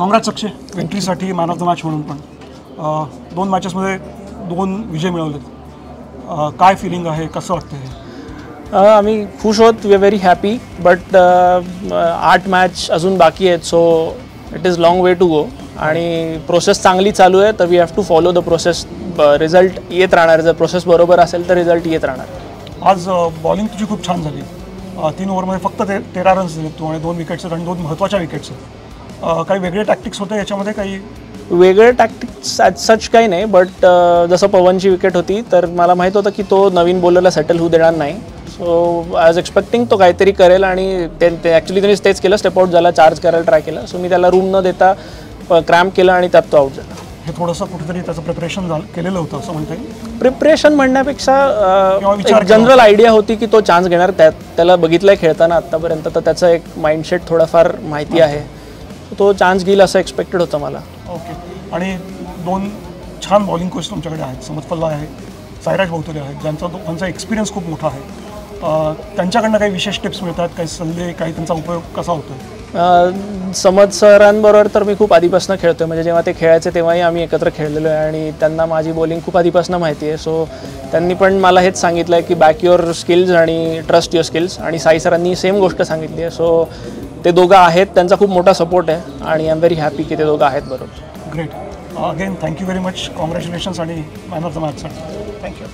काँग्रेस अक्षय विक्ट्रीसाठी man of the match म्हणून पण 2 मॅचेसमध्ये 2 विजय मिळवलेत. काय फिलिंग आहे, कसं वाटतं हे? आम्ही खुश आहोत. We are very happy. But 8 match अजून बाकी आहेत. So it is long way to go आणि प्रोसेस चांगली चालू आहे. तर we have to follow the process. Result येत राहणार. जर प्रोसेस बरोबर असेल तर रिझल्ट येत राहणार. आज बॉलिंग तुझी खूप छान झाली. 3 ओव्हरमध्ये फक्त 13 रन्स दिले तू आणि 2 विकेट्स आणि 2 महत्त्वाच्या विकेट्स. काही वेगळे टॅक्टिक्स होते याच्यामध्ये? काही वेगळे टॅक्टिक्स ॲज सच काही नाही. बट जसं पवनची विकेट होती तर मला माहीत होतं की तो नवीन बॉलरला सेटल होऊ देणार नाही. सो आय वॉज एक्सपेक्टिंग तो काहीतरी करेल आणि ते ॲक्च्युली त्यांनी तेच केलं. स्टेप आउट झाला, चार्ज करायला ट्राय केला. सो मी त्याला रूम न देता क्रॅम्प केलं आणि त्यात तो आउट झाला. हे थोडंसं कुठेतरी त्याचं प्रिपरेशन केलेलं होतं असं म्हणता येईल? प्रिपरेशन म्हणण्यापेक्षा एक जनरल आयडिया होती की तो चान्स घेणार. त्याला बघितलं आहे खेळताना आत्तापर्यंत. तर त्याचा एक माइंडसेट थोडाफार माहिती आहे. तो चान्स घेईल असं एक्सपेक्टेड होतं मला. ओके. आणि 2 छान बॉलिंग कोच तुमच्याकडे आहेत. समज पल्ला आहे, सायराज भोवतले आहेत, त्यांचा एक्सपिरियन्स खूप मोठा आहे. त्यांच्याकडनं काही विशेष टिप्स मिळतात, काही सल्ले, काही त्यांचा उपयोग कसा होतो? समज सरांबरोबर तर मी खूप आधीपासून खेळतोय. म्हणजे जेव्हा ते खेळायचे तेव्हाही आम्ही एकत्र खेळलेलो आहे आणि त्यांना माझी बॉलिंग खूप आधीपासून माहिती आहे. सो त्यांनी पण मला हेच सांगितलं आहे की बॅक युअर स्किल्स आणि ट्रस्ट युअर स्किल्स. आणि साई सरांनी सेम गोष्ट सांगितली आहे. सो ते दोघं आहेत, त्यांचा खूप मोठा सपोर्ट आहे आणि आय एम व्हेरी हॅपी की ते दोघं आहेत बरोबर. Great. Again thank you very much. Congratulations आणि मॅन ऑफ द मॅचसाठी. थँक्यू.